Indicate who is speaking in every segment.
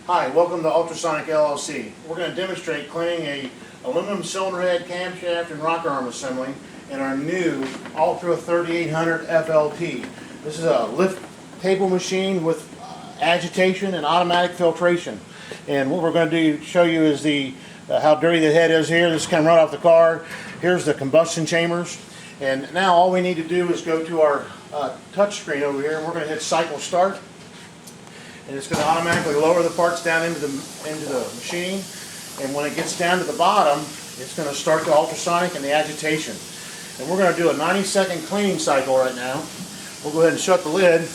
Speaker 1: Hi, welcome to Ultrasonic LLC. We're going to demonstrate cleaning a aluminum cylinder head, camshaft, and rocker arm assembly in our new Ultra 3800 FLT. This is a lift table machine with agitation and automatic filtration. And what we're going to show you is how dirty the head is here. This is coming right off the car. Here's the combustion chambers. And now all we need to do is go to our touch screen over here, and we're going to hit cycle start. And it's going to automatically lower the parts down into the machine. And when it gets down to the bottom, it's going to start the ultrasonic and the agitation. And we're going to do a 90-second cleaning cycle right now. We'll go ahead and shut the lid.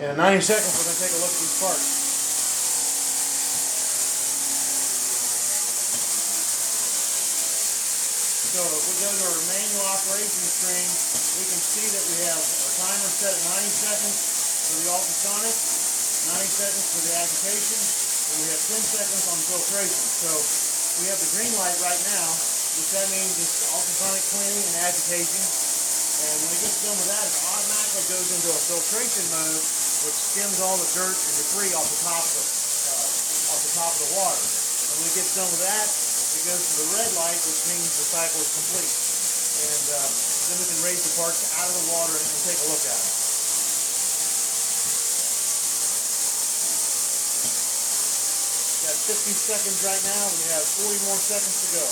Speaker 1: And in 90 seconds, we're going to take a look at these parts. So if we go to our manual operation screen, we can see that we have our timer set at 90 seconds for the ultrasonic, 90 seconds for the agitation, and we have 10 seconds on filtration. So we have the green light right now, which that means it's ultrasonic cleaning and agitation. And when it gets done with that, it automatically goes into a filtration mode, which skims all the dirt and debris off the top of the water. And when it gets done with that, it goes to the red light, which means the cycle is complete. And then we can raise the parts out of the water and take a look at them. We've got 50 seconds right now. We have 40 more seconds to go.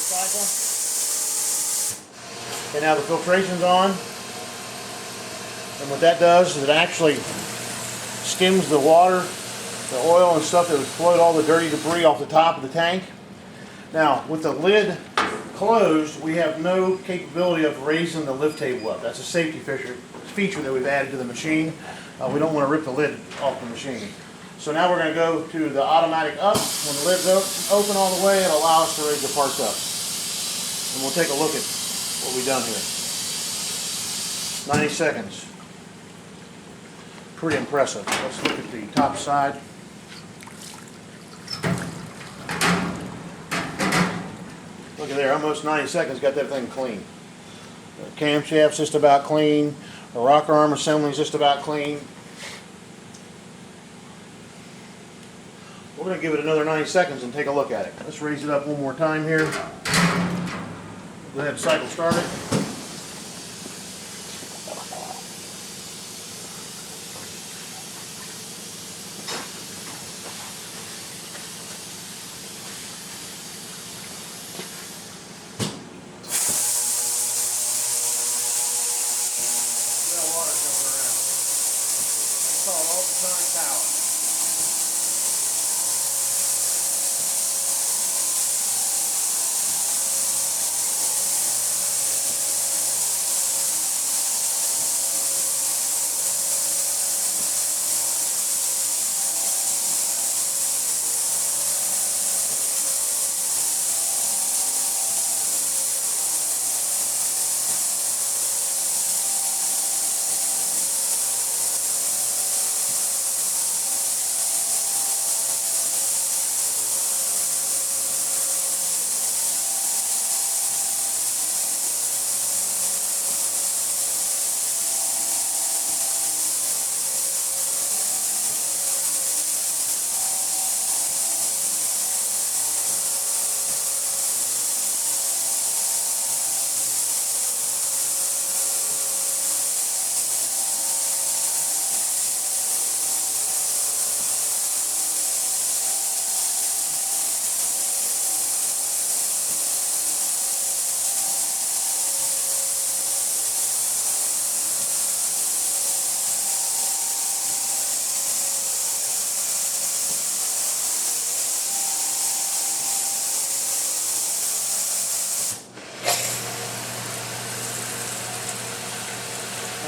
Speaker 1: Cycle. Okay, now the filtration's on, and what that does is it actually skims the water, the oil and stuff that would float all the dirty debris off the top of the tank. Now with the lid closed, we have no capability of raising the lift table up. That's a safety feature that we've added to the machine. We don't want to rip the lid off the machine. So now we're going to go to the automatic up. When the lid's open all the way, it'll allow us to raise the parts up. And we'll take a look at what we've done here. 90 seconds. Pretty impressive. Let's look at the top side. Look at there, almost 90 seconds, got that thing clean. The camshaft's just about clean. The rocker arm assembly's just about clean. We're going to give it another 90 seconds and take a look at it. Let's raise it up one more time here. Go ahead and cycle start it. That water jumping around. It's called ultrasonic power.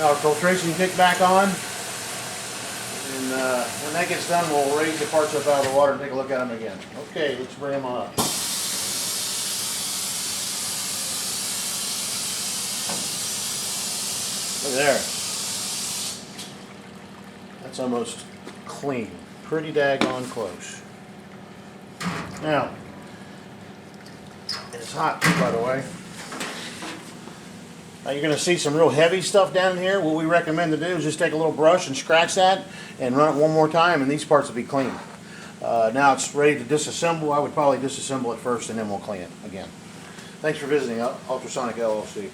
Speaker 1: Now our filtration kick back on, and when that gets done, we'll raise the parts up out of the water and take a look at them again. Okay, let's bring them on up. Look there. That's almost clean. Pretty daggone close. Now, and it's hot too, by the way. Now you're going to see some real heavy stuff down here. What we recommend to do is just take a little brush and scratch that and run it one more time, and these parts will be clean. Now it's ready to disassemble. I would probably disassemble it first and then we'll clean it again. Thanks for visiting Ultrasonic LLC.